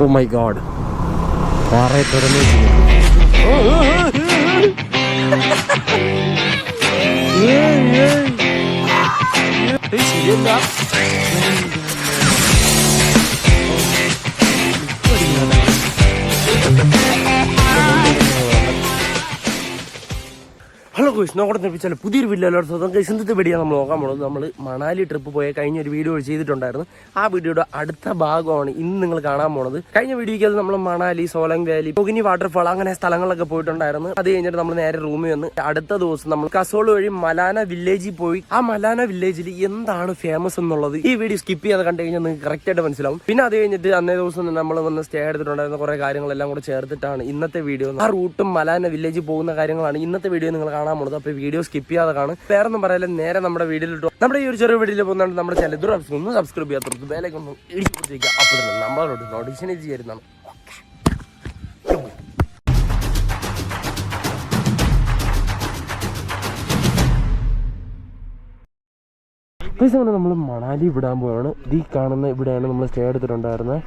Oh my God, പാറയെ തുറന്നു ശരിയല്ല. Hello guys, നോക്കട്ടെ നിർപ്പിച്ചാൽ പുതിയൊരു വീഡിയോ എല്ലാവർക്കും ഗൈസ്. ഇന്നത്തെ വീഡിയോ നമ്മൾ നോക്കാൻ പോകുന്നത് നമ്മൾ മണാലി ട്രിപ്പ് പോയ കഴിഞ്ഞ ഒരു വീഡിയോ ചെയ്തിട്ടുണ്ടായിരുന്നു. ആ വീഡിയോയുടെ അടുത്ത ഭാഗമാണ് ഇന്ന് നിങ്ങൾ കാണാൻ പോകുന്നത്. കഴിഞ്ഞ വീഡിയോയ്ക്ക് അത് നമ്മൾ മണാലി, സോലങ് വാലി, കൊഗിനി വാട്ടർഫാൾ അങ്ങനെ സ്ഥലങ്ങളിലൊക്കെ പോയിട്ടുണ്ടായിരുന്നു. അത് കഴിഞ്ഞിട്ട് നമ്മൾ നേരെ റൂമിൽ വന്ന് അടുത്ത ദിവസം നമ്മൾ കസോൾ വഴി മലാന വില്ലേജിൽ പോയി. ആ മലാന വില്ലേജിൽ എന്താണ് ഫേമസ് എന്നുള്ളത് ഈ വീഡിയോ സ്കിപ്പ് ചെയ്യാതെ കണ്ടു കഴിഞ്ഞാൽ നിങ്ങൾക്ക് കറക്റ്റ് ആയിട്ട് മനസ്സിലാവും. പിന്നെ അത് കഴിഞ്ഞിട്ട് അന്നേ ദിവസം നമ്മൾ വന്ന് സ്റ്റേ എടുത്തിട്ടുണ്ടായിരുന്ന കുറെ കാര്യങ്ങളെല്ലാം കൂടെ ചേർത്തിട്ടാണ് ഇന്നത്തെ വീഡിയോ. ആ റൂട്ടും മലാന വില്ലേജിൽ പോകുന്ന കാര്യങ്ങളാണ് ഇന്നത്തെ വീഡിയോ നിങ്ങൾ കാണാൻ പോകുന്നത്. അപ്പൊ വീഡിയോ സ്കിപ്പ് ചെയ്യാതെ കാണും. വേറെ ഒന്നും പറയാൻ നേരെ നമ്മുടെ വീഡിയോയിലിട്ടോ. നമ്മുടെ ഈ ഒരു ചെറിയ വീഡിയോയിൽ പോകുന്നുണ്ട്. നമ്മുടെ ചാനൽ ഒന്ന് സബ്സ്ക്രൈബ് ചെയ്യാത്തവർക്ക് ബെല്ലൈക്കൺ ഒന്ന് ഇടിച്ചു കൊടുത്തേക്കുക. അപ്പോൾ തന്നെ നമ്മളോട് നോട്ടിഫിക്കേഷൻ ചെയ്യുന്നതാണ്. നമ്മൾ മണാലി വിടാൻ പോവാണ്. ഈ കാണുന്ന ഇവിടെയാണ് നമ്മൾ സ്റ്റേ എടുത്തിട്ടുണ്ടായിരുന്നത്.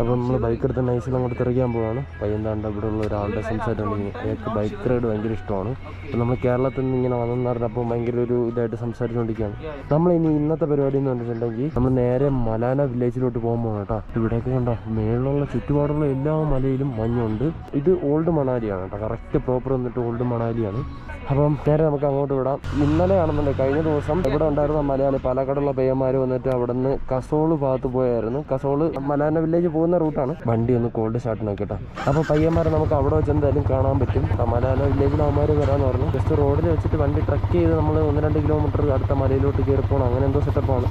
അപ്പം നമ്മൾ ബൈക്ക് എടുത്ത് നൈസിൽ അങ്ങോട്ട് തിരിക്കാൻ പോവാണ്. പയ്യന്താണ്ട് ഇവിടെ ഉള്ള ഒരാളുടെ സംസാരമുണ്ടെങ്കിൽ എനിക്ക് ബൈക്ക് റൈഡ് ഭയങ്കര ഇഷ്ടമാണ്. അപ്പം നമ്മൾ കേരളത്തിൽ നിന്ന് ഇങ്ങനെ വന്നെന്ന് പറഞ്ഞപ്പോൾ ഭയങ്കര ഒരു ഇതായിട്ട് സംസാരിച്ചുകൊണ്ടിരിക്കുകയാണ്. നമ്മൾ ഇനി ഇന്നത്തെ പരിപാടി എന്ന് പറഞ്ഞിട്ടുണ്ടെങ്കിൽ നമ്മൾ നേരെ മലാന വില്ലേജിലോട്ട് പോകാൻ പോകണം കേട്ടോ. ഇവിടെയൊക്കെ കണ്ടോ, മേളിലുള്ള ചുറ്റുപാടുള്ള എല്ലാ മലയിലും മഞ്ഞുണ്ട്. ഇത് ഓൾഡ് മണാലിയാണ് കേട്ടോ, കറക്റ്റ് പ്രോപ്പർ വന്നിട്ട് ഓൾഡ് മണാലിയാണ്. അപ്പം നേരെ നമുക്ക് അങ്ങോട്ട് വിടാം. ഇന്നലെ ആണെന്നുണ്ടെങ്കിൽ കഴിഞ്ഞ ദിവസം ഇവിടെ ഉണ്ടായിരുന്ന മലയാളി പാലക്കാടുള്ള പയ്യന്മാർ വന്നിട്ട് അവിടെ നിന്ന് കസോള് ഭാഗത്ത് പോയായിരുന്നു. കസോള് മലാന വില്ലേജ് പോകുന്ന റൂട്ടാണ്. വണ്ടി ഒന്ന് കോൾഡ് സ്റ്റാർട്ട് നോക്കിട്ടോ. അപ്പോൾ പയ്യന്മാരെ നമുക്ക് അവിടെ വെച്ച് എന്തായാലും കാണാൻ പറ്റും. മലാന വില്ലേജിൽ അവന്മാർ വരാമെന്ന് പറഞ്ഞു. ജസ്റ്റ് റോഡിൽ വെച്ചിട്ട് വണ്ടി ട്രക്ക് ചെയ്ത് നമ്മൾ 1-2 കിലോമീറ്റർ അടുത്ത മലയിലോട്ട് കയറി പോകണം. അങ്ങനെ എന്തോ സെറ്റപ്പാണ്.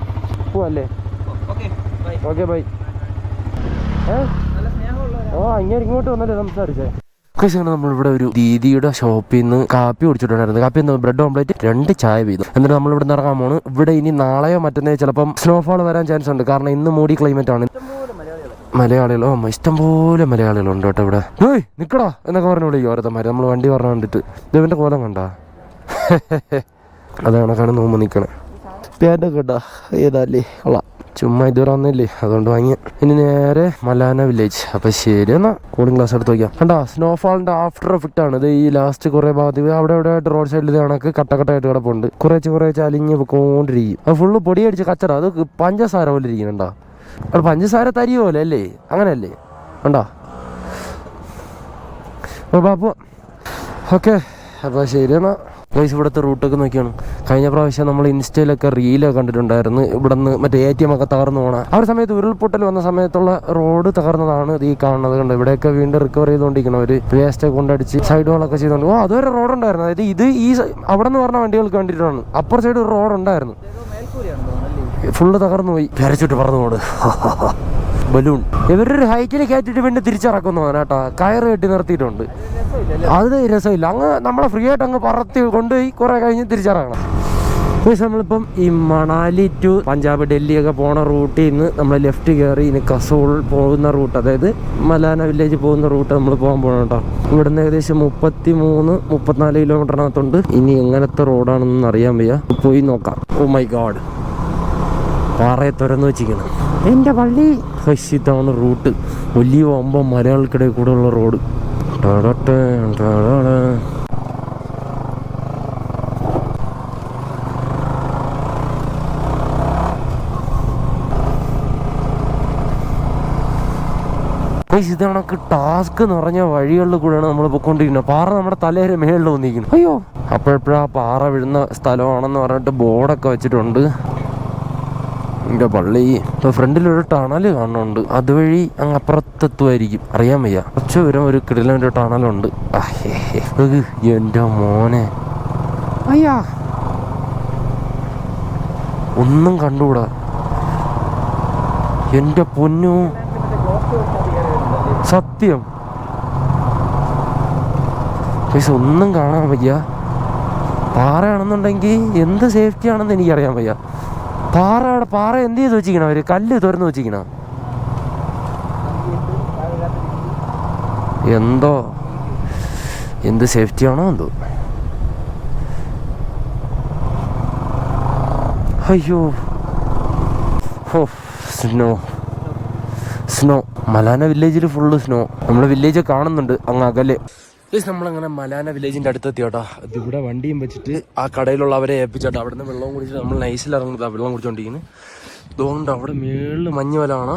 പോവല്ലേ? Okay bye. ഇങ്ങോട്ട് വന്നല്ലേ സംസാരിച്ചേ. നമ്മളിവിടെ ഒരു ദീദിയുടെ ഷോപ്പിൽ നിന്ന് കാപ്പി കുടിച്ചിട്ടുണ്ടായിരുന്നു. കാപ്പി എന്ന് ബ്രെഡ് ഓംപ്ലേറ്റ് 2 ചായ വീതം. എന്നിട്ട് നമ്മൾ ഇവിടെ നിന്ന് ഇറങ്ങാൻ പോണ്. ഇവിടെ ഇനി നാളെയോ മറ്റന്നേ ചിലപ്പം സ്നോഫോൾ വരാൻ ചാൻസ് ഉണ്ട്. കാരണം ഇന്ന് മൂടി ക്ലൈമറ്റ് ആണ്. മലയാളികളോ ഇഷ്ടംപോലെ മലയാളികളുണ്ട് കേട്ടോ ഇവിടെ. നിക്കടാ എന്നൊക്കെ പറഞ്ഞു വിളിക്കും ഓരോരുത്തന്മാര്. നമ്മൾ വണ്ടി പറഞ്ഞു കണ്ടിട്ട് ഇവന്റെ കോലം കണ്ടാ അതാണ് കാണുന്ന മുമ്പ് നിക്കണേ. പേരൊക്കെ കേട്ടാ ഏതാല്ലേ കൊള്ളാം. ചുമ്മാ ഇതുവരെ വന്നില്ലേ, അതുകൊണ്ട് വാങ്ങിയ. ഇനി നേരെ മലാന വില്ലേജ്. അപ്പൊ ശരി എന്നാ കൂളിംഗ് ഗ്ലാസ് എടുത്ത് വയ്ക്കാം. കണ്ടാ സ്നോഫാളിന്റെ ആഫ്റ്റർ എഫക്റ്റ് ആണ് ഇത്. ഈ ലാസ്റ്റ് കുറെ ഭാഗത്ത് അവിടെ ഇവിടെ ആയിട്ട് റോഡ് സൈഡിൽ കണക്ക് കട്ടക്കട്ടായിട്ട് കിടപ്പുണ്ട്. കുറേച്ച് അലിഞ്ഞ് പോയിക്കൊണ്ടിരിക്കും. അത് ഫുള്ള് പൊടിയടിച്ച് കച്ചറ. അത് പഞ്ചസാര പോലെ ഇരിക്കുന്നുണ്ടോ? അവിടെ പഞ്ചസാര തരി പോലെ അല്ലേ, അങ്ങനെയല്ലേ കണ്ടോ? ബാബു ഓക്കെ. അപ്പോൾ ശരി എന്നാ ഗൈസ്. ഇവിടുത്തെ റൂട്ടൊക്കെ നോക്കിയാണ്. കഴിഞ്ഞ പ്രാവശ്യം നമ്മൾ ഇൻസ്റ്റയിലൊക്കെ റീലൊക്കെ കണ്ടിട്ടുണ്ടായിരുന്നു. ഇവിടെ നിന്ന് മറ്റേ ATM ഒക്കെ തകർന്നു പോകണം. ആ ഒരു സമയത്ത് ഉരുൾപൊട്ടൽ വന്ന സമയത്തുള്ള റോഡ് തകർന്നതാണ് ഈ കാണുന്നത്. കണ്ടോ, ഇവിടെയൊക്കെ വീണ്ടും റിക്കവർ ചെയ്തുകൊണ്ടിരിക്കണം. ഒരു വേസ്റ്റൊക്കെ കൊണ്ടടിച്ച് സൈഡുകളൊക്കെ ചെയ്തുകൊണ്ട്. അതുവരെ റോഡ് ഉണ്ടായിരുന്നു. അതായത് ഇത് ഈ അവിടെ നിന്ന് പറഞ്ഞ വണ്ടികൾക്ക് വേണ്ടിയിട്ടാണ്. അപ്പുറ സൈഡ് ഒരു റോഡ് ഉണ്ടായിരുന്നു, ഫുള്ള് തകർന്നു പോയി. വരച്ചിട്ട് പറന്നു പോട് ബലൂൺ. ഇവരൊരു ഹൈറ്റിൽ കയറ്റിട്ട് പിന്നെ തിരിച്ചിറക്കുന്നു കേട്ടോ. കയറ് കെട്ടി നിർത്തിയിട്ടുണ്ട്. അത് രസമില്ല. അങ്ങ് നമ്മളെ ഫ്രീ ആയിട്ട് അങ്ങ് പറത്തി കൊണ്ടുപോയി കുറെ കഴിഞ്ഞ് തിരിച്ചിറങ്ങണം. നമ്മളിപ്പം ഈ മണാലി ടു പഞ്ചാബ്, ഡൽഹിയൊക്കെ പോണ റൂട്ടിൽ നിന്ന് നമ്മൾ ലെഫ്റ്റ് കയറി ഇനി കസോൾ പോകുന്ന റൂട്ട്, അതായത് മലാന വില്ലേജ് പോകുന്ന റൂട്ട് നമ്മൾ പോകാൻ പോകണം കേട്ടോ. ഇവിടുന്ന് ഏകദേശം 33-34 കിലോമീറ്ററിനകത്തുണ്ട്. ഇനി എങ്ങനത്തെ റോഡാണെന്ന് അറിയാൻ വയ്യ, പോയി നോക്കാം. ഓ മൈ ഗോഡ്, പാറയെ തുറന്നു വെച്ചിരിക്കണം എൻ്റെ പള്ളി. ഇതാണ് റൂട്ട്. വലിയ 9 മലയാളിക്കിടയിൽ കൂടെ ഉള്ള റോഡ്. ഇത് കണക്ക് ടാസ്ക് നിറഞ്ഞ വഴികളിൽ കൂടെയാണ് നമ്മൾ പൊയ്ക്കൊണ്ടിരിക്കുന്നത്. പാറ നമ്മുടെ തലയുടെ മേളിൽ വന്നിരിക്കുന്നു. അയ്യോ, അപ്പോഴപ്പോഴാ പാറ വീഴുന്ന സ്ഥലമാണെന്ന് പറഞ്ഞിട്ട് ബോർഡൊക്കെ വെച്ചിട്ടുണ്ട്. എൻ്റെ പള്ളി. ഇപ്പോൾ ഫ്രണ്ടിലൊരു ടണൽ കാണുന്നുണ്ട്. അതുവഴി അങ്ങ് അപ്പുറത്തെത്തുമായിരിക്കും, അറിയാൻ വയ്യ. കുറച്ച് ദൂരം ഒരു കിടിലൻ്റെ ടണലുണ്ട്. എൻ്റെ മോനെ, അയ്യാ ഒന്നും കണ്ടുകൂടാ. എൻ്റെ പൊന്നു, സത്യം ഒന്നും കാണാൻ വയ്യ. പാറയാണെന്നുണ്ടെങ്കിൽ എന്ത് സേഫ്റ്റി ആണെന്ന് എനിക്കറിയാൻ വയ്യ. പാറ എന്ത് ചെയ്ത് വെച്ചിരിക്കണം അവര്? കല്ല് തുറന്ന് വെച്ചിരിക്കണം. എന്തോ എന്ത് സേഫ്റ്റി ആണോ എന്തോ. അയ്യോ, സ്നോ മലാന വില്ലേജിൽ ഫുള്ള് സ്നോ. നമ്മുടെ വില്ലേജ് കാണുന്നുണ്ട് അങ്ങ് അകലെ. നമ്മളങ്ങനെ മലാന വില്ലേജിന്റെ അടുത്തെത്തി കേട്ടോ. ഇവിടെ വണ്ടിയും വെച്ചിട്ട് ആ കടയിലുള്ളവരെ ഏൽപ്പിച്ചോട്ടോ. അവിടെ നിന്ന് വെള്ളം കുടിച്ചിട്ട് നമ്മൾ നൈസിൽ ഇറങ്ങുന്നതാണ് വെള്ളം കുടിച്ചോണ്ടിരിക്കുന്നത്. അതുകൊണ്ട് അവിടെ മേളിൽ മഞ്ഞുമലാണ്.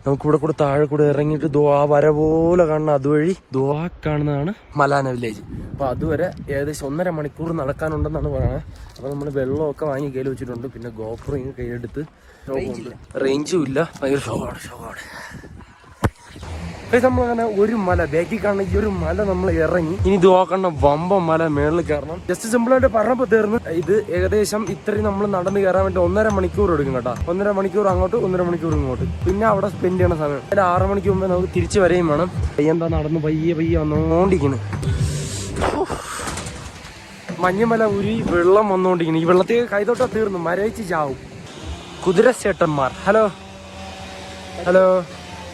നമുക്കിവിടെ കൂടെ താഴെ കൂടെ ഇറങ്ങിയിട്ട് ആ വര പോലെ കാണുന്ന അതുവഴി കാണുന്നതാണ് മലാന വില്ലേജ്. അപ്പോൾ അതുവരെ ഏകദേശം 1.5 മണിക്കൂർ നടക്കാനുണ്ടെന്നാണ് പറയുന്നത്. അപ്പോൾ നമ്മൾ വെള്ളമൊക്കെ വാങ്ങി കയ്യിൽ വെച്ചിട്ടുണ്ട്. പിന്നെ ഗോപ്രോ കയ്യിലെടുത്ത് റേഞ്ചും ഇല്ല, ഭയങ്കര ഷോക്കാണ്. നമ്മളങ്ങനെ ഒരു മല ബാക്കി കാണുന്ന ഈ ഒരു മല നമ്മൾ ഇറങ്ങി. ഇനി ഇത് നോക്കണ്ട വമ്പം മല മേളിൽ കയറണം. ജസ്റ്റ് സിമ്പിളായിട്ട് പറഞ്ഞപ്പോൾ തീർന്നു. ഇത് ഏകദേശം ഇത്രയും നമ്മൾ നടന്ന് കയറാൻ വേണ്ടി 1.5 മണിക്കൂർ എടുക്കും കേട്ടോ. 1.5 മണിക്കൂർ അങ്ങോട്ട്, 1.5 മണിക്കൂർ ഇങ്ങോട്ട്. പിന്നെ അവിടെ സ്പെൻഡ് ചെയ്യണ സമയം 6 മണിക്ക് മുമ്പേ നമുക്ക് തിരിച്ച് വരെയും വേണം. എന്താ നടന്ന് പയ്യെ വന്നുകൊണ്ടിരിക്കുന്നത്. മഞ്ഞുമല ഉരി വെള്ളം വന്നുകൊണ്ടിരിക്കുന്നു. ഈ വെള്ളത്തിൽ കൈതൊട്ടാ തീർന്നു, മരവിച്ച് ചാവും. കുതിരച്ചേട്ടന്മാർ ഹലോ ഹലോ.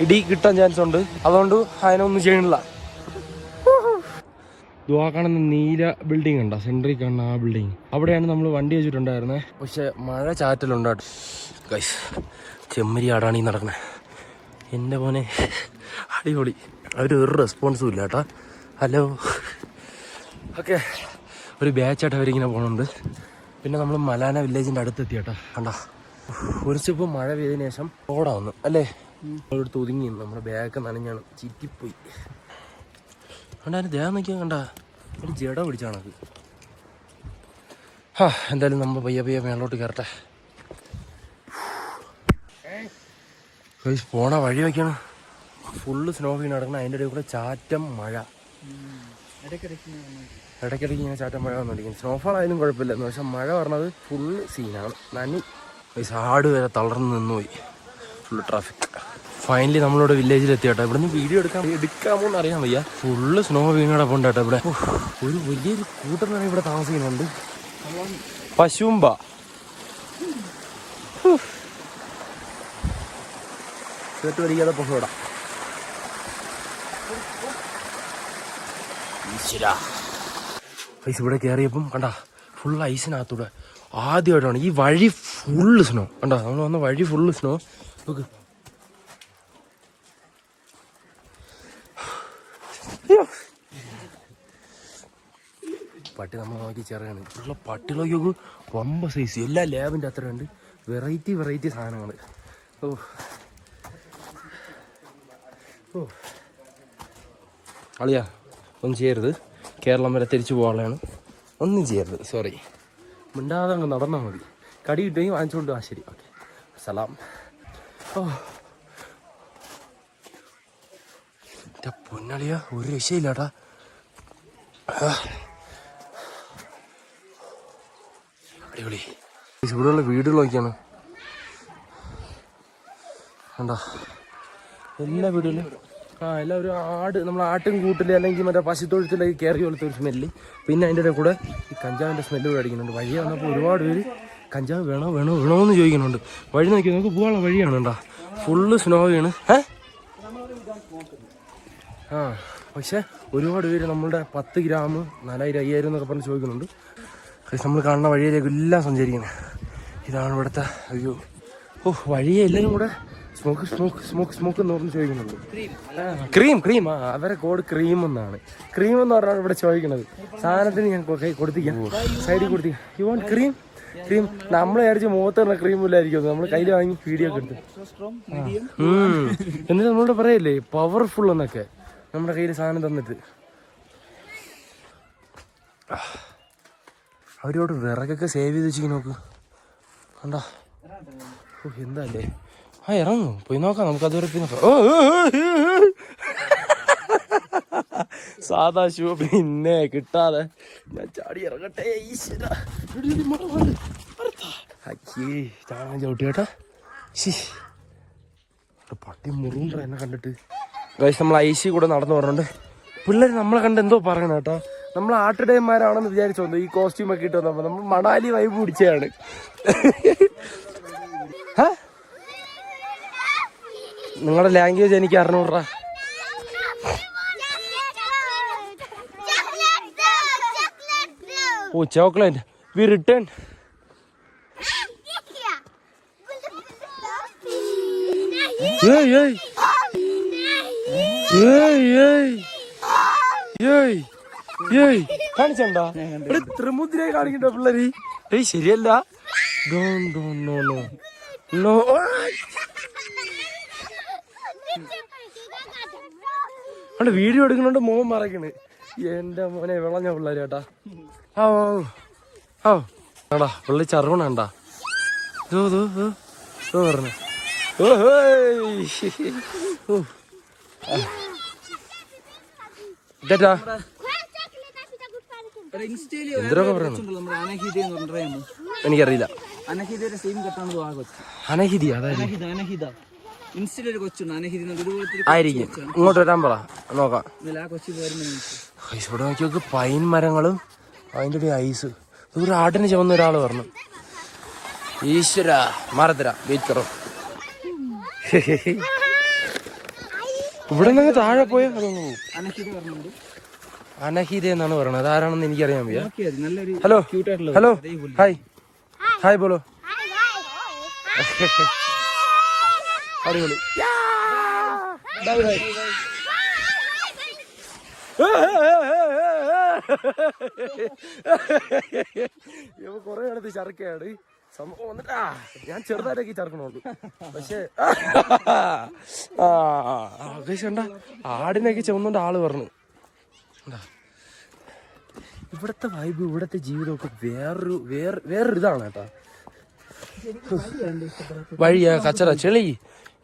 ഇടി കിട്ടാൻ ചാൻസ് ഉണ്ട്, അതുകൊണ്ട് അതിനൊന്നും ചെയ്യണില്ല. കാണുന്ന നീല ബിൽഡിംഗ് ഉണ്ടോ, സെൻട്രിൽ കാണുന്ന ആ ബിൽഡിങ്, അവിടെയാണ് നമ്മൾ വണ്ടി വെച്ചിട്ടുണ്ടായിരുന്നത്. പക്ഷെ മഴ ചാറ്റലുണ്ട് ഗൈസ്. ചെമ്മരിയാടാണ് ഈ നടക്കണേ. എൻ്റെ മോനെ അടിപൊളി. ഒരു റെസ്പോൺസും ഇല്ല കേട്ടോ. Hello okay. ഒരു ബാച്ചായിട്ട് അവരിങ്ങനെ പോകുന്നുണ്ട്. പിന്നെ നമ്മൾ മലാന വില്ലേജിൻ്റെ അടുത്തെത്തി കേട്ടോ. കണ്ടാ കുറച്ചിപ്പോൾ മഴ പെയ്തതിനു ശേഷം ഓടാവുന്നു അല്ലേ. എടുത്ത് ഒതുങ്ങി നമ്മുടെ ബാഗൊക്കെ നനഞ്ഞാണ്, ചിറ്റിപ്പോയി. കണ്ടാ അതിന് ദേഹം നോക്കിയാൽ കണ്ടാ ഒരു ജട പിടിച്ചാണത്. എന്തായാലും നമ്മൾ പയ്യെ മേളോട്ട് കയറട്ടെ. പോണ വഴി വയ്ക്കാണ് ഫുള്ള് സ്നോ വീണ് കിടക്കണം. അതിൻ്റെ ഇടയിൽ കൂടെ ചാറ്റം മഴ, ഇടയ്ക്കിടയ്ക്ക് ഇങ്ങനെ ചാറ്റം മഴ വന്നുകൊണ്ടിരിക്കും. സ്നോഫാൾ ആയാലും കുഴപ്പമില്ല, പക്ഷെ മഴ പറഞ്ഞത് ഫുള്ള് സീനാണ്. നന്ദി ആട് വരെ തളർന്ന് നിന്നുപോയി. Full traffic. ഫൈനലി നമ്മളിവിടെ വില്ലേജിലെത്തി കേട്ടോ. ഇവിടെ നിന്ന് വീഡിയോ എടുക്കാമോ എന്ന് അറിയാൻ വയ്യ. ഫുള്ള് സ്നോ വീണടപ്പുണ്ട് കേട്ടോ. ഇവിടെ ഒരു വലിയൊരു കൂട്ടം തന്നെ ഇവിടെ താമസിക്കുന്നുണ്ട്. പശുമ്പ കേട്ട് വലിക്കാതെ പൊക്കോടാ. ഐസ് ഇവിടെ കയറിയപ്പം കണ്ടാ ഫുൾ ഐസിനകത്തൂടെ ആദ്യമായിട്ടാണ് ഈ വഴി ഫുള്ള് സ്നോ. കണ്ടാ നമ്മൾ വന്ന വഴി ഫുള്ള് സ്നോ. നോക്ക് പട്ടി നമ്മൾ നോക്കി ചെറിയാണ്. ഉള്ള പട്ടികളൊക്കെ നോക്ക് വമ്പ സൈസ്. എല്ലാ ലാബിൻ്റെ അത്ര ഉണ്ട്. വെറൈറ്റി സാധനങ്ങൾ. അളിയാ ഒന്നും ചെയ്യരുത്. കേരളം വരെ തിരിച്ചു പോകാനുള്ളതാണ്. ഒന്നും ചെയ്യരുത്, സോറി. മിണ്ടാതെ അങ്ങ് നടന്നാൽ മതി. കടി കിട്ടുകയും വാങ്ങിച്ചുകൊണ്ട് ശരി. ഓക്കെ സലാം. എൻ്റെ പൊന്നളിയാ ഒരു രക്ഷയില്ലാട്ടാ. അടിപൊളി. ഇവിടെയുള്ള വീടുകളൊക്കെയാണ് കണ്ടാ. എല്ലാ വീടുകളിലും എല്ലാവരും നമ്മൾ ആട്ടും കൂട്ടിൽ അല്ലെങ്കിൽ മറ്റേ പശുത്തൊഴുത്തിലേക്ക് കയറി പോലത്തെ ഒരു സ്മെല്ല്. പിന്നെ അതിൻ്റെ ഇടയിൽ കൂടെ ഈ കഞ്ചാവിൻ്റെ സ്മെല്ല് കൂടെ അടിക്കുന്നുണ്ട്. വഴി വന്നപ്പോൾ ഒരുപാട് പേര് കഞ്ചാവ് വേണോന്ന് ചോദിക്കുന്നുണ്ട്. വഴി നോക്കി നമുക്ക് പോകാനുള്ള വഴിയാണ് കേട്ടോ. ഫുള്ള് സ്നോയാണ്. പക്ഷെ ഒരുപാട് പേര് നമ്മളുടെ 10 ഗ്രാം 4000 5000 എന്നൊക്കെ പറഞ്ഞ് ചോദിക്കുന്നുണ്ട്. നമ്മൾ കാണുന്ന വഴിയിലേക്ക് എല്ലാം സഞ്ചരിക്കുന്നത്. ഇതാണ് ഇവിടുത്തെ ഒരു വഴിയെ എല്ലാവരും കൂടെ സ്മോക്ക് എന്ന് പറഞ്ഞ് ചോദിക്കുന്നുണ്ട്. ക്രീം അവരെ കോഡ് ക്രീം എന്നാണ്. ക്രീം എന്ന് പറഞ്ഞാൽ ഇവിടെ ചോദിക്കുന്നത്. സാധനത്തിന് ഞാൻ കൊടുത്തിക്കാം, സൈഡിൽ കൊടുത്തിക്കാം. You want cream? നമ്മൾ വിചാരിച്ച് മുഖത്ത് പറഞ്ഞ ക്രീമില്ലായിരിക്കും. നമ്മൾ കയ്യിൽ വാങ്ങി വീഡിയോ ഒക്കെ എടുത്ത് എന്നിട്ട് നമ്മളോട് പറയല്ലേ പവർഫുൾ എന്നൊക്കെ. നമ്മുടെ കയ്യിൽ സാധനം തന്നിട്ട് അവരോട് വിറകൊക്കെ സേവ് ചെയ്ത് വെച്ചിരിക്കും. നോക്ക് കണ്ടാ എന്താ അല്ലേ. ഇറങ്ങും പോയി നോക്കാം നമുക്ക്. അതുവരെ പോയി നോക്കാം. സാധാ ഷൂ പിന്നെ കിട്ടാതെ ഞാൻ ചാടി ഇറങ്ങട്ടെ. ചാടാൻ ചവിട്ടി കേട്ടാ. പട്ടി മുറുണ്ട എന്നെ കണ്ടിട്ട്. ഗൈസ് നമ്മൾ ഐസി കൂടെ നടന്നു പറഞ്ഞുണ്ട്. പിള്ളേർ നമ്മളെ കണ്ട് എന്തോ പറയണം കേട്ടോ. നമ്മൾ ആട്ടിടയന്മാരാണെന്ന് വിചാരിച്ചു വന്നു. ഈ കോസ്റ്റ്യൂം ഒക്കെ ഇട്ട് വന്നപ്പോൾ നമ്മൾ മണാലി വൈബ് പിടിച്ചതാണ്. നിങ്ങളുടെ ലാംഗ്വേജ് എനിക്ക് അറിഞ്ഞൂടാ. Chocolate we return. കാണിച്ചണ്ടാ ത്രിമുദ്രയെ കാണിക്കണ്ട പിള്ളേര്. ശരിയല്ല. അവിടെ വീഡിയോ എടുക്കുന്നുണ്ട് മോൻ മറക്കണ്. എന്റെ മോനെ വിളഞ്ഞ പിള്ളേര് കേട്ടാ. ആടാ പിള്ളി ചറുവണണ്ടാ പറഞ്ഞു. ഇതാ എന്തൊക്കെ പറയണം എനിക്കറിയില്ല. അനഹിതി ആയിരിക്കും. ഇങ്ങോട്ട് വരാൻ പറ നോക്കാം. ഇവിടെ നോക്കി നോക്ക് പൈൻ മരങ്ങളും അതിൻ്റെ ഒരു ഐസ്. ഒരു ആടിന് ചുവന്ന ഒരാള് പറഞ്ഞു. ഈശ്വര മാറത്തരാ വെയിറ്റ് കറോ. ഇവിടെ നിന്ന് താഴെ പോയാൽ അതൊന്നു അനഹീത എന്നാണ് പറയണത്. അതാരാണെന്ന് എനിക്കറിയാൻ വയ്യ. ഹലോ ഹലോ ഹായ് ഹായ് ബോലോ. അടിപൊളി. കൊറേ അടുത്ത് ചർക്കയാണ് സംഭവം വന്നിട്ടാ. ഞാൻ ചെറുതായിട്ടൊക്കെ ചർക്കണുള്ളൂ. പക്ഷേ കണ്ട ആടിനൊക്കെ ചുവന്നുകൊണ്ട് ആള് പറഞ്ഞു. ഇവിടത്തെ വൈബ് ഇവിടത്തെ ജീവിതമൊക്കെ വേറൊരു ഇതാണ് കേട്ടാ. വഴിയാ കച്ചറ ചെളി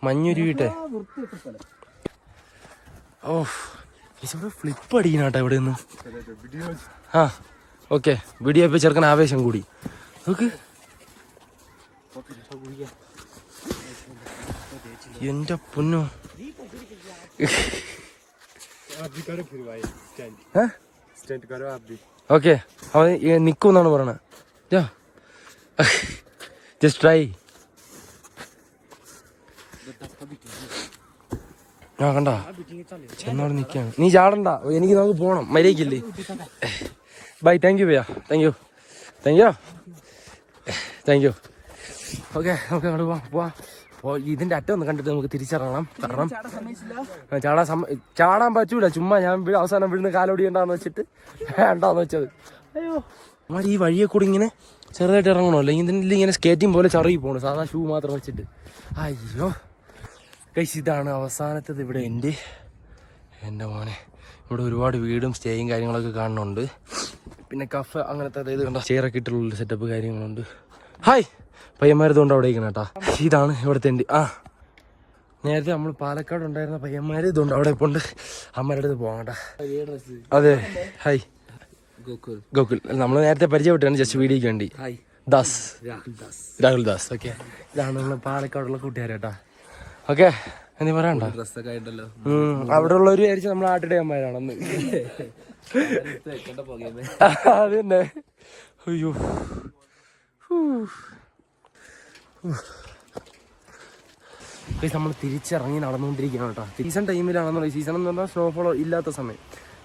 മഞ്ഞുരുവിട്ടെ. ഓ ഇവിടെ ഫ്ലിപ്പ് അടിക്കണാട്ടാ ഇവിടെ നിന്ന്. ആ ഓക്കെ വീഡിയോ ഇപ്പൊ ചെറുക്കൻ ആവേശം കൂടി നോക്ക്. എന്റെ പൊന്നോ. ഓക്കെ അവൻ നിക്കൂന്നാണ് പറയണത്. Just try. ആ കണ്ടാ ചെന്നോട് നിക്കാണ്. നീ ചാടണ്ട. എനിക്ക് നമുക്ക് പോണം. മര്യാദക്കില്ലേ. ബൈ. താങ്ക് യു ഭയ്യ. Thank you thank you thank you. Okay നമുക്ക് അങ്ങോട്ട് പോവാം. അപ്പോൾ ഇതിന്റെ അറ്റം ഒന്ന് കണ്ടിട്ട് നമുക്ക് തിരിച്ചിറങ്ങണം. കാരണം ചാടാൻ പറ്റൂല. ചുമ്മാ ഞാൻ അവസാനം വീഴുന്ന കാലോടിയണ്ടാന്ന് വെച്ചിട്ട് വേണ്ടാന്ന് വെച്ചത്. അയ്യോ നമ്മൾ ഈ വഴിയെ കൂടി ഇങ്ങനെ ചെറുതായിട്ട് ഇറങ്ങണമല്ലോ. ഇതിൻ്റെ ഇങ്ങനെ സ്കേറ്റിംഗ് പോലെ ചറുകി പോകണം. സാധാ ഷൂ മാത്രം വെച്ചിട്ട്. അയ്യോ ഗയ്സ് ഇതാണ് അവസാനത്തത്. ഇവിടെ എൻ്റെ മോനെ ഇവിടെ ഒരുപാട് വീടും സ്റ്റേയും കാര്യങ്ങളൊക്കെ കാണുന്നുണ്ട്. പിന്നെ കഫ അങ്ങനത്തെ അതായത് കണ്ട ചെയറൊക്കെ ഇട്ടുള്ള സെറ്റപ്പ് കാര്യങ്ങളുണ്ട്. ഹായ് പയ്യന്മാരിതുകൊണ്ട് അവിടെ ഇരിക്കണം കേട്ടാ. ഇതാണ് ഇവിടുത്തെ നേരത്തെ നമ്മൾ പാലക്കാട് ഉണ്ടായിരുന്ന പയ്യന്മാർ ഇതുകൊണ്ട് അവിടെ ഇപ്പോൾ ഉണ്ട്. അമ്മയുടെ അടുത്ത് പോകാം കേട്ടാ. അതെ ഹായ് ഗോകുൽ. നമ്മൾ നേരത്തെ പരിചയപ്പെട്ടാണ് ജസ്റ്റ് വീഡിയോക്ക് വേണ്ടി. ദാസ് രാഹുൽ ദാസ്. ഓക്കെ ഇതാണ് നമ്മൾ പാലക്കാടുള്ള കൂട്ടുകാരേട്ടാ. ഓക്കെ എന്നി പറയണ്ട. അവിടെ ഉള്ളവർ വിചാരിച്ചു നമ്മൾ ആട്ടിടെ അമ്മമാരാണെന്ന്. അത് തന്നെ. അയ്യോ നമ്മൾ തിരിച്ചിറങ്ങി നടന്നുകൊണ്ടിരിക്കുകയാണ് കേട്ടോ. സീസൺ ടൈമിലാണെന്നുള്ള സീസൺ എന്ന് പറഞ്ഞാൽ സ്നോഫോൾ ഇല്ലാത്ത സമയം.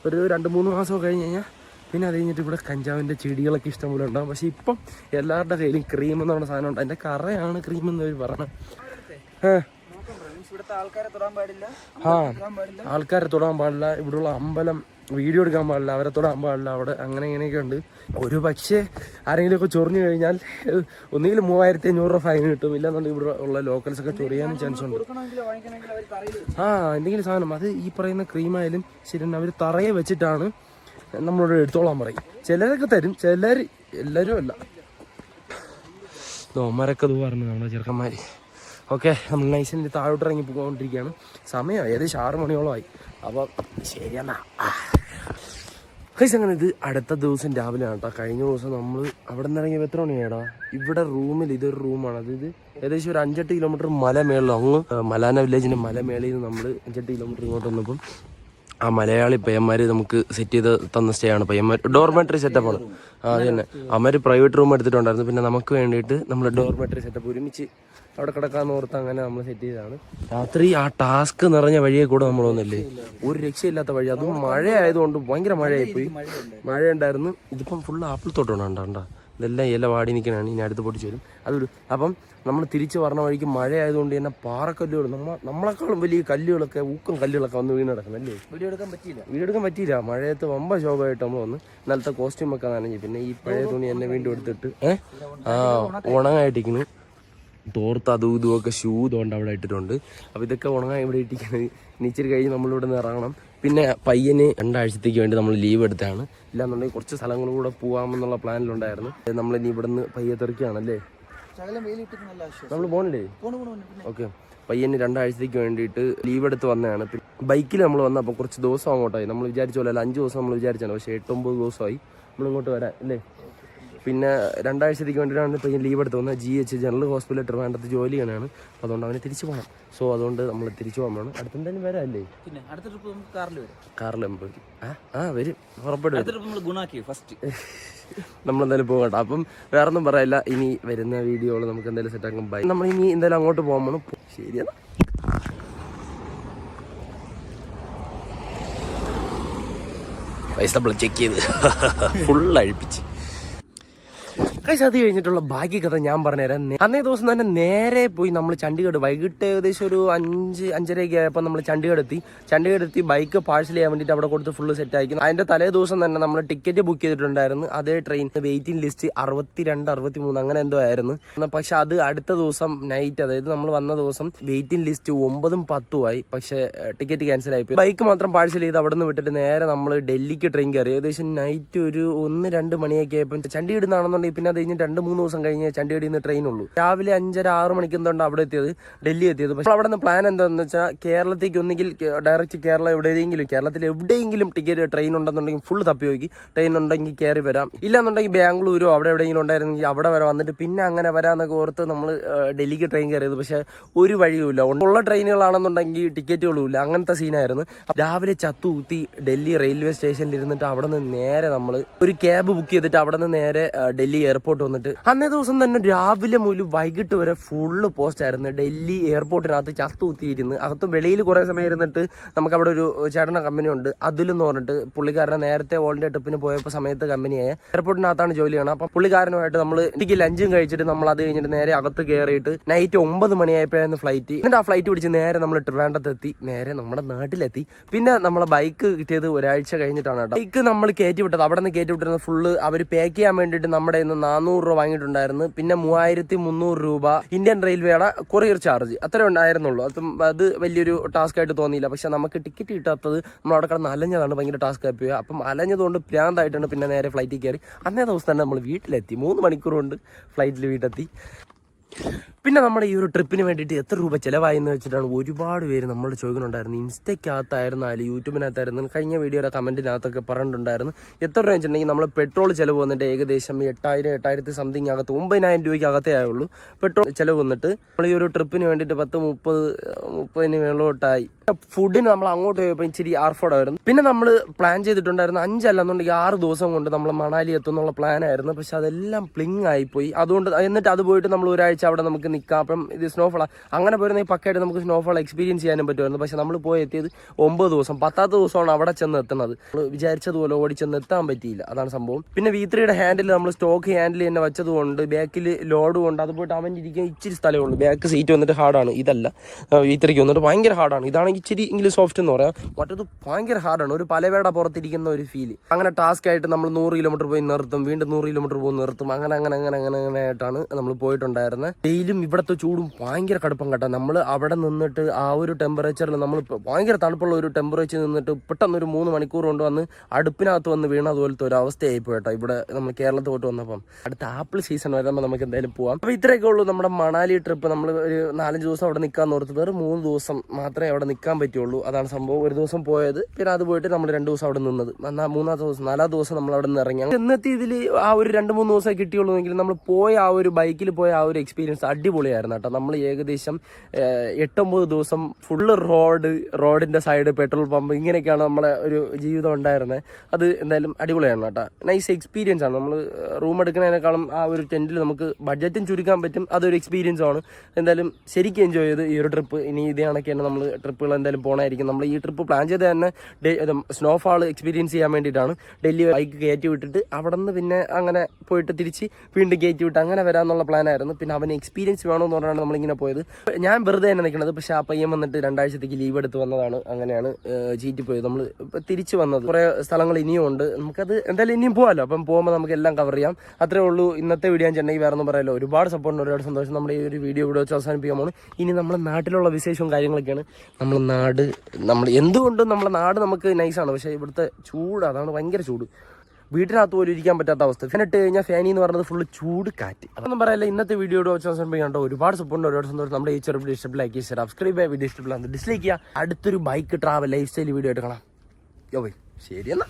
ഒരു 2-3 മാസമൊക്കെ കഴിഞ്ഞ് കഴിഞ്ഞാൽ പിന്നെ അത് കഴിഞ്ഞിട്ട് ഇവിടെ കഞ്ചാവിൻ്റെ ചെടികളൊക്കെ ഇഷ്ടംപോലെ ഉണ്ടാകും. പക്ഷെ ഇപ്പം എല്ലാവരുടെ കയ്യിലും ക്രീം എന്ന് പറഞ്ഞ സാധനം ഉണ്ട്. അതിൻ്റെ കറയാണ് ക്രീം എന്ന് അവർ പറഞ്ഞത്. ആൾക്കാരെ തൊടാൻ പാടില്ല. ഇവിടെയുള്ള അമ്പലം വീഡിയോ എടുക്കാൻ പാടില്ല. അവരെ തൊടാൻ പാടില്ല. അവിടെ അങ്ങനെ ഇങ്ങനെയൊക്കെ ഉണ്ട്. ഒരു പക്ഷേ ആരെങ്കിലുമൊക്കെ ചൊറിഞ്ഞു കഴിഞ്ഞാൽ ഒന്നുകിൽ 3500 രൂപ ഫൈൻ കിട്ടും. ഇല്ലാന്നുണ്ടെങ്കിൽ ഇവിടെ ഉള്ള ലോക്കൽസ് ഒക്കെ ചൊറിയാനും ചാൻസ് ഉണ്ട്. എന്തെങ്കിലും സാധനം അത് ഈ പറയുന്ന ക്രീമായാലും ശരി അവർ തറയെ വെച്ചിട്ടാണ് നമ്മളോട് എടുത്തോളാൻ പറയും. ചിലരൊക്കെ തരും, ചിലർ എല്ലാവരും അല്ല. നോമാരൊക്കെ ഇത് പറഞ്ഞു നമ്മുടെ ചെറുക്കന്മാർ. ഓക്കെ നമ്മൾ നൈസിൻ്റെ താഴോട്ട് ഇറങ്ങി പോയിക്കൊണ്ടിരിക്കുകയാണ്. സമയം ഏകദേശം 6 മണിയോളമായി. അപ്പോൾ ശരിയെന്നാ അങ്ങനെ ഇത് അടുത്ത ദിവസം രാവിലെ കേട്ടോ. കഴിഞ്ഞ ദിവസം നമ്മൾ അവിടെ നിന്ന് ഇറങ്ങിയപ്പോൾ എത്ര മണിയാടാ? ഇവിടെ റൂമിൽ ഇതൊരു റൂമാണ്. അതായത് ഏകദേശം ഒരു 5-8 കിലോമീറ്റർ മലമേളിൽ അങ്ങ് മലാന വില്ലേജിൻ്റെ മലമേളിൽ നിന്ന് നമ്മൾ 5-8 കിലോമീറ്റർ ഇങ്ങോട്ട് വന്നപ്പം ആ മലയാളി പയ്യന്മാർ നമുക്ക് സെറ്റ് ചെയ്ത് തന്ന സ്റ്റേ ആണ്. പയ്യന്മാർ ഡോർമെട്രി സെറ്റപ്പാണ്. അത് തന്നെ അവന്മാർ പ്രൈവറ്റ് റൂം എടുത്തിട്ടുണ്ടായിരുന്നു. പിന്നെ നമുക്ക് വേണ്ടിയിട്ട് നമ്മൾ ഡോർമെട്രി സെറ്റപ്പ് ഒരുമിച്ച് അവിടെ കിടക്കാന്ന് ഓർത്ത് അങ്ങനെ നമ്മൾ സെറ്റ് ചെയ്തതാണ്. രാത്രി ആ ടാസ്ക് നിറഞ്ഞ വഴിയെ കൂടെ നമ്മൾ വന്നില്ലേ, ഒരു രക്ഷയില്ലാത്ത വഴി. അതും മഴ ആയതുകൊണ്ട് ഭയങ്കര മഴയായിപ്പോയി. മഴ ഉണ്ടായിരുന്നു. ഇതിപ്പം ഫുള്ള് ആപ്പിൾ തോട്ടമാണ്. ഉണ്ടാ ഇതെല്ലാം ഇല വാടി നിൽക്കണതാണ്, ഇനി അടുത്ത് പൊട്ടിച്ച് വരും അതൊരു. അപ്പം നമ്മൾ തിരിച്ച് പറഞ്ഞ വഴിക്ക് മഴ ആയതുകൊണ്ട് തന്നെ പാറക്കല്ലുകൾ നമ്മളെക്കാളും വലിയ കല്ലുകളൊക്കെ ഊക്കം കല്ലുകളൊക്കെ വന്ന് വീണ് കിടക്കുന്നല്ലേ. വീഡിയോ എടുക്കാൻ പറ്റിയില്ല മഴയത്ത് വമ്പ ശോഭമായിട്ട് നമ്മൾ വന്ന്. ഇന്നലത്തെ കോസ്റ്റ്യൂമൊക്കെ നനഞ്ഞു. പിന്നെ ഈ പഴയ തുണി എന്നെ വീണ്ടും എടുത്തിട്ട് ഉണങ്ങായിട്ടിരിക്കുന്നു. തോർത്ത് അതും ഇതുമൊക്കെ ഷൂ ഇതുകൊണ്ട് അവിടെ ഇട്ടിട്ടുണ്ട്. അപ്പോൾ ഇതൊക്കെ ഉണങ്ങാൻ ഇവിടെ ഇട്ടിരിക്കുന്നത്. ഇനി ഇച്ചിരി കഴിഞ്ഞ് നമ്മളിവിടെ നിന്ന് ഇറങ്ങണം. പിന്നെ പയ്യന് 2 ആഴ്ചത്തേക്ക് വേണ്ടി നമ്മൾ ലീവ് എടുത്താണ്. ഇല്ലാന്നുണ്ടെങ്കിൽ കുറച്ച് സ്ഥലങ്ങളും കൂടെ പോകാമെന്നുള്ള പ്ലാനിലുണ്ടായിരുന്നു. നമ്മളിനി ഇവിടെ നിന്ന് പയ്യെ തെറിക്കുകയാണല്ലേ, നമ്മൾ പോകണ്ടേ? ഓക്കെ, പയ്യന് 2 ആഴ്ചത്തേക്ക് വേണ്ടിയിട്ട് ലീവ് എടുത്ത് വന്നതാണ്. ബൈക്കിൽ നമ്മൾ വന്നപ്പോൾ കുറച്ച് ദിവസം അങ്ങോട്ടായി. നമ്മൾ വിചാരിച്ച പോലെ അല്ല, 5 ദിവസം നമ്മൾ വിചാരിച്ചാണ്, പക്ഷേ 8-9 ദിവസമായി നമ്മളിങ്ങോട്ട് വരാം അല്ലേ. പിന്നെ 2 ആഴ്ചത്തേക്ക് വേണ്ടിയിട്ടാണ് പയ്യൻ ലീവ് എടുത്ത് വന്നത്. GH ജനറൽ ഹോസ്പിറ്റൽ ട്രിവാൻഡ്രത്ത് ജോലി ചെയ്യണതാണ്. അതുകൊണ്ട് അവന് തിരിച്ചു പോകണം. സോ അതുകൊണ്ട് നമ്മൾ തിരിച്ചു പോകാൻ വേണം. അടുത്തെന്തായാലും വരാം അല്ലേ? പിന്നെ അടുത്ത ട്രിപ്പ് നമുക്ക് കാറിൽ വരും ഉറപ്പായിട്ട്. ഫസ്റ്റ് നമ്മളെന്തായാലും പോകട്ടെ. അപ്പം വേറെ ഒന്നും പറയില്ല. ഇനി വരുന്ന വീഡിയോകൾ നമുക്ക് എന്തായാലും സെറ്റാക്കും. ബൈ. നമ്മൾ ഇനി എന്തായാലും അങ്ങോട്ട് പോകാൻ വേണം. ശരിയാണ്. പൈസ നമ്മൾ ചെക്ക് ചെയ്ത് ഫുൾ അഴിപ്പിച്ച്. അത് കഴിഞ്ഞിട്ടുള്ള ബാക്കി കഥ ഞാൻ പറഞ്ഞുതരാം. അന്നേ ദിവസം തന്നെ നേരെ പോയി നമ്മൾ ചണ്ഡീഗഡ് വൈകിട്ട് ഏകദേശം ഒരു 5-5:30 ആയപ്പോൾ നമ്മൾ ചണ്ഡീഗഡ് എത്തി ബൈക്ക് പാഴ്സൽ ചെയ്യാൻ വേണ്ടിയിട്ട് അവിടെ കൊടുത്ത് ഫുള്ള് സെറ്റ് ആയിരിക്കും. അതിന്റെ തലേ ദിവസം തന്നെ നമ്മൾ ടിക്കറ്റ് ബുക്ക് ചെയ്തിട്ടുണ്ടായിരുന്നു. അതേ ട്രെയിൻ വെയിറ്റിംഗ് ലിസ്റ്റ് 62-63 അങ്ങനെ എന്തോ ആയിരുന്നു. പക്ഷെ അത് അടുത്ത ദിവസം നൈറ്റ്, അതായത് നമ്മൾ വന്ന ദിവസം വെയിറ്റിംഗ് ലിസ്റ്റ് 9-10 ആയി. പക്ഷെ ടിക്കറ്റ് ക്യാൻസൽ ആയിപ്പോയി. ബൈക്ക് മാത്രം പാഴ്സൽ ചെയ്ത് അവിടെ നിന്ന് വിട്ടിട്ട് നേരെ നമ്മൾ ഡൽഹിക്ക് ട്രെയിൻ കയറി. ഏകദേശം നൈറ്റ് ഒരു 1-2 മണിയൊക്കെ ആയപ്പോൾ ചണ്ഡീഗഡ് നിന്നാണെന്നുണ്ടെങ്കിൽ പിന്നെ അത് കഴിഞ്ഞ് 2-3 ദിവസം കഴിഞ്ഞ് ചണ്ഡീഗഡിൽ നിന്ന് ട്രെയിൻ ഉള്ളൂ. രാവിലെ 5-6 മണിക്ക് എന്തുകൊണ്ട് അവിടെ എത്തിയത്, ഡൽഹി എത്തിയത്. പക്ഷെ അവിടെ നിന്ന് പ്ലാൻ എന്താണെന്ന് വെച്ചാൽ കേരളത്തേക്ക് ഒന്നെങ്കിൽ ഡയറക്റ്റ് കേരളത്തിൽ എവിടെയെങ്കിലും ടിക്കറ്റ് ട്രെയിൻ ഉണ്ടെന്നുണ്ടെങ്കിൽ ഫുള്ള് തപ്പി നോക്കി. ട്രെയിൻ ഉണ്ടെങ്കിൽ കയറി വരാം, ഇല്ലാന്നുണ്ടെങ്കിൽ ബാംഗ്ലൂരോ അവിടെ എവിടെയെങ്കിലും ഉണ്ടായിരുന്നെങ്കിൽ അവിടെ വരെ വന്നിട്ട് പിന്നെ അങ്ങനെ വരാമെന്നൊക്കെ ഓർത്ത് നമ്മൾ ഡൽഹിക്ക് ട്രെയിൻ കയറിയത്. പക്ഷെ ഒരു വഴിയുമില്ല. ഉള്ള ട്രെയിനുകളാണെന്നുണ്ടെങ്കിൽ ടിക്കറ്റുകളുമില്ല. അങ്ങനത്തെ സീനായിരുന്നു. രാവിലെ ചത്തുകൂത്തി ഡൽഹി റെയിൽവേ സ്റ്റേഷനിൽ ഇരുന്നിട്ട് അവിടെ നിന്ന് നേരെ നമ്മൾ ഒരു ക്യാബ് ബുക്ക് ചെയ്തിട്ട് അവിടെ നിന്ന് നേരെ ഡൽഹി എയർപോർട്ട് വന്നിട്ട് അന്നേ ദിവസം തന്നെ രാവിലെ മുതൽ വൈകിട്ട് വരെ ഫുള്ള് പോസ്റ്റ് ആയിരുന്നു. ഡൽഹി എയർപോർട്ടിനകത്ത് ചത്തുകുത്തിയിരുന്ന് അകത്ത് വെളിയിൽ കുറേ സമയം ഇരുന്നിട്ട് നമുക്ക് അവിടെ ഒരു ചേട്ടന കമ്പനി ഉണ്ട്, അതിലെന്ന് പറഞ്ഞിട്ട് പുള്ളിക്കാരനെ നേരത്തെ ഓൾറെഡി ട്രിപ്പിന് പോയപ്പോൾ സമയത്ത് കമ്പനിയായ എയർപോർട്ടിനകത്താണ് ജോലി ചെയ്യണം. അപ്പം പുള്ളിക്കാരനുമായിട്ട് നമ്മൾ എനിക്ക് ലഞ്ചും കഴിച്ചിട്ട് നമ്മൾ അത് കഴിഞ്ഞിട്ട് നേരെ അകത്ത് കയറിയിട്ട് നൈറ്റ് 9 മണിയായപ്പോഴായിരുന്നു ഫ്ലൈറ്റ്. എന്നിട്ട് ആ ഫ്ലൈറ്റ് പിടിച്ച് നേരെ നമ്മൾ ട്രിവാൻഡ്രത്ത് എത്തി, നേരെ നമ്മുടെ നാട്ടിലെത്തി. പിന്നെ നമ്മളെ ബൈക്ക് കിട്ടിയത് ഒരാഴ്ച കഴിഞ്ഞിട്ടാണ് കേട്ടോ. ബൈക്ക് നമ്മൾ കയറ്റി വിട്ടത്, അവിടെ നിന്ന് കയറ്റി വിട്ടിരുന്നത് ഫുള്ള് അവർ പാക്ക് ചെയ്യാൻ വേണ്ടിയിട്ട് നമ്മുടെ ഇന്ന് 400 രൂപ വാങ്ങിയിട്ടുണ്ടായിരുന്നു. പിന്നെ 3300 രൂപ ഇന്ത്യൻ റെയിൽവേയുടെ കൊറിയർ ചാർജ്, അത്രേ ഉണ്ടായിരുന്നുള്ളൂ. അത് വലിയൊരു ടാസ്ക് ആയിട്ട് തോന്നിയില്ല. പക്ഷെ നമുക്ക് ടിക്കറ്റ് കിട്ടാത്തത് നമ്മൾ അവിടെ കിടന്ന് അലഞ്ഞതാണ് ഭയങ്കര ടാസ്ക് ആയി പോയി. അപ്പം അലഞ്ഞതുകൊണ്ട് പ്രാന്തായിട്ടാണ് പിന്നെ നേരെ ഫ്ലൈറ്റിൽ കയറി. അന്നേ ദിവസം തന്നെ നമ്മൾ വീട്ടിലെത്തി. 3 മണിക്കൂർ കൊണ്ട് ഫ്ലൈറ്റിൽ വീട്ടിലെത്തി. പിന്നെ നമ്മുടെ ഈ ഒരു ട്രിപ്പിന് വേണ്ടിയിട്ട് എത്ര രൂപ ചിലവായി എന്ന് വെച്ചിട്ടാണ് ഒരുപാട് പേര് നമ്മളോട് ചോദിക്കുന്നുണ്ടായിരുന്നു. ഇൻസ്റ്റയ്ക്കകത്തായിരുന്നാലും യൂട്യൂബിനകത്തായിരുന്നു കഴിഞ്ഞ വീഡിയോയുടെ കമൻറ്റിനകത്തൊക്കെ പറഞ്ഞിട്ടുണ്ടായിരുന്നു എത്ര രൂപ വെച്ചിട്ടുണ്ടെങ്കിൽ നമ്മൾ പെട്രോൾ ചിലവ് വന്നിട്ട് ഏകദേശം 8000 സംതിങ് അകത്ത് 9000 രൂപയ്ക്ക് അകത്തേ ആയുള്ളൂ പെട്രോൾ ചിലവ് വന്നിട്ട്. നമ്മൾ ഈ ഒരു ട്രിപ്പിന് വേണ്ടിയിട്ട് 10-30 മേളോട്ടായി. ഫുഡിന് നമ്മൾ അങ്ങോട്ട് പോയപ്പോൾ ഇച്ചിരി ആർഫോഡായിരുന്നു. പിന്നെ നമ്മൾ പ്ലാൻ ചെയ്തിട്ടുണ്ടായിരുന്നു 5 അല്ലെന്നുണ്ടെങ്കിൽ 6 ദിവസം കൊണ്ട് നമ്മൾ മണാലി എത്തുന്നുള്ള പ്ലാനായിരുന്നു. പക്ഷെ അതെല്ലാം പ്ലിങ് ആയിപ്പോയി. അതുകൊണ്ട് എന്നിട്ട് അത് പോയിട്ട് നമ്മൾ ഒരാഴ്ച അവിടെ നമുക്ക് നിൽക്കാം. അപ്പം ഇത് സ്നോഫോൾ അങ്ങനെ പോയിരുന്നെങ്കിൽ പക്കയായിട്ട് നമുക്ക് സ്നോഫോൾ എക്സ്പീരിയൻസ് ചെയ്യാനും പറ്റുമായിരുന്നു. പക്ഷെ നമ്മൾ പോയി എത്തിയത് 9 ദിവസം, 10ാമത്തെ ദിവസമാണ് അവിടെ ചെന്ന് എത്തുന്നത്. നമ്മൾ വിചാരിച്ചതുപോലെ ഓടിച്ചെന്ന് എത്താൻ പറ്റിയില്ല, അതാണ് സംഭവം. പിന്നെ V3യുടെ ഹാൻഡിൽ നമ്മൾ സ്റ്റോക്ക് ഹാൻഡിൽ തന്നെ വെച്ചതുകൊണ്ട് ബാക്കിൽ ലോഡ് കൊണ്ട് അത് പോയിട്ട് അവൻ ഇരിക്കാൻ ഇച്ചിരി സ്ഥലമേ ഉള്ളൂ. ബാക്ക് സീറ്റ് വന്നിട്ട് ഹാർഡാണ്. ഇതല്ല V3ക്ക് വന്നിട്ട് ഭയങ്കര ഹാർഡാണ്. ഇതാണെങ്കിൽ ഇച്ചിരി എങ്കിലും സോഫ്റ്റ് എന്ന് പറയാം. മറ്റത് ഭയങ്കര ഹാർഡാണ്. ഒരു പലവേട പുറത്തിരിക്കുന്ന ഒരു ഫീല്. അങ്ങനെ ടാസ്ക് ആയിട്ട് നമ്മൾ 100 കിലോമീറ്റർ പോയി നിർത്തും, വീണ്ടും 100 കിലോമീറ്റർ പോയി നിർത്തും. അങ്ങനെ ആയിട്ടാണ് നമ്മൾ പോയിട്ടുണ്ടായിരുന്നത്. ഡെയിലും ഇവിടുത്തെ ചൂടും ഭയങ്കര കടുപ്പം കേട്ടോ. നമ്മൾ അവിടെ നിന്നിട്ട് ആ ഒരു ടെമ്പറേച്ചറിൽ നമ്മൾ ഭയങ്കര തണുപ്പുള്ള ഒരു ടെമ്പറേച്ചർ നിന്നിട്ട് പെട്ടെന്നൊരു 3 മണിക്കൂർ കൊണ്ട് വന്ന് അടുപ്പിനകത്ത് വന്ന് വീണതുപോലത്തെ ഒരു അവസ്ഥയായി പോയിട്ടോ ഇവിടെ നമ്മൾ കേരളത്തിൽ പോയിട്ട് വന്നപ്പം. അടുത്ത ആപ്പിൾ സീസൺ വരുമ്പോൾ നമുക്ക് എന്തായാലും പോവാം. അപ്പോൾ ഇത്രയൊക്കെ ഉള്ളൂ നമ്മുടെ മണാലി ട്രിപ്പ്. നമ്മൾ ഒരു 4-5 ദിവസം അവിടെ നിൽക്കാൻ ഓർത്ത്, വേറെ 3 ദിവസം മാത്രമേ അവിടെ നിൽക്കാൻ പറ്റുള്ളൂ. അതാണ് സംഭവം. ഒരു ദിവസം പോയത്, പിന്നെ അത് പോയിട്ട് നമ്മൾ 2 ദിവസം അവിടെ നിന്നത്. 3-ാമത്തെ ദിവസം 4-ാം ദിവസം നമ്മൾ അവിടെ നിന്ന് ഇറങ്ങി. ഇന്നത്തെ ഇതിൽ ആ ഒരു 2-3 ദിവസം കിട്ടിയുള്ളൂ എങ്കിൽ നമ്മൾ പോയ ആ ഒരു ബൈക്കിൽ പോയ ആ ഒരു എക്സ്പീരിയൻസ് അടിപൊളിയായിരുന്നു കേട്ടോ. നമ്മൾ ഏകദേശം 8-9 ദിവസം ഫുള്ള് റോഡിൻ്റെ സൈഡ് പെട്രോൾ പമ്പ് ഇങ്ങനെയൊക്കെയാണ് നമ്മളെ ഒരു ജീവിതം ഉണ്ടായിരുന്നത്. അത് എന്തായാലും അടിപൊളിയാണ് കേട്ടോ. നൈസ് എക്സ്പീരിയൻസ് ആണ്. നമ്മൾ റൂം എടുക്കുന്നതിനേക്കാളും ആ ഒരു ടെൻറ്റിൽ നമുക്ക് ബഡ്ജറ്റും ചുരുക്കാൻ പറ്റും. അതൊരു എക്സ്പീരിയൻസ് ആണ്. എന്തായാലും ശരിക്കും എൻജോയ് ചെയ്ത് ഈ ഒരു ട്രിപ്പ്. ഇനി ഇതേ കണക്കെയാണ് നമ്മൾ ട്രിപ്പുകൾ എന്തായാലും പോകണമായിരിക്കും. നമ്മൾ ഈ ട്രിപ്പ് പ്ലാൻ ചെയ്ത് തന്നെ സ്നോഫാൾ എക്സ്പീരിയൻസ് ചെയ്യാൻ വേണ്ടിയിട്ടാണ്. ഡൽഹി ബൈക്ക് കയറ്റി വിട്ടിട്ട് അവിടെ നിന്ന് പിന്നെ അങ്ങനെ പോയിട്ട് തിരിച്ച് വീണ്ടും കയറ്റി വിട്ട് അങ്ങനെ വരാമെന്നുള്ള പ്ലാനായിരുന്നു. പിന്നെ അവന് എക്സ്പീരിയൻസ് വേണമെന്ന് പറഞ്ഞാണ് നമ്മളിങ്ങനെ പോയത്. ഞാൻ വെറുതെ തന്നെ നിൽക്കുന്നത്. പക്ഷേ ആ പയ്യൻ വന്നിട്ട് 2 ആഴ്ചത്തേക്ക് ലീവ് എടുത്ത് വന്നതാണ്. അങ്ങനെയാണ് ചീറ്റിപ്പോയത്. നമ്മൾ ഇപ്പം തിരിച്ച് വന്നത്. കുറേ സ്ഥലങ്ങൾ ഇനിയും ഉണ്ട്. നമുക്കത് എന്തായാലും ഇനിയും പോകാമല്ലോ. അപ്പം പോകുമ്പോൾ നമുക്ക് എല്ലാം കവർ ചെയ്യാം. അത്രേ ഉള്ളൂ ഇന്നത്തെ വീഡിയോ. ഞാൻ ചെന്നൈക്ക് വേറെ ഒന്നും പറയാമല്ലോ. ഒരുപാട് സപ്പോർട്ടുണ്ട്, ഒരുപാട് സന്തോഷം. നമ്മുടെ ഈ ഒരു വീഡിയോ ഇവിടെ വെച്ച് അവസാനിപ്പിക്കാൻ പോകുന്നു. ഇനി നമ്മുടെ നാട്ടിലുള്ള വിശേഷവും കാര്യങ്ങളൊക്കെയാണ്. നമ്മൾ എന്തുകൊണ്ടും നമ്മുടെ നാട് നമുക്ക് നൈസാണ്. പക്ഷേ ഇവിടുത്തെ ചൂട്, അതാണ് ഭയങ്കര ചൂട്. വീട്ടിനകത്ത് പോലും ഇരിക്കാൻ പറ്റാത്ത അവസ്ഥ. ഫാൻ ഇട്ട് കഴിഞ്ഞാൽ ഫാനി എന്ന് പറയുന്നത് ഫുള്ള് ചൂട് കാറ്റ്. അതൊന്നും പറയല്ല. ഇന്നത്തെ വീഡിയോയുടെ വെച്ച് അവസാനിപ്പിക്കാണ്ടോ. ഒരുപാട് സപ്പോർട്ടുണ്ട്, ഒരുപാട് സന്തോഷം. നമ്മുടെ ഈ ചെറുപ്പം ഇഷ്ടപ്പെട്ട് ലൈക്ക് ചെയ്യുക, സബ്സ്ക്രൈബ് ചെയ്യുക, വീഡിയോ ഇഷ്ടപ്പെടാൻ ഡിസ്ലൈക്ക് ചെയ്യുക. അടുത്തൊരു bike travel life style video ആയിട്ട് കാണാം. യോ ബൈ, ശരി എന്നാ.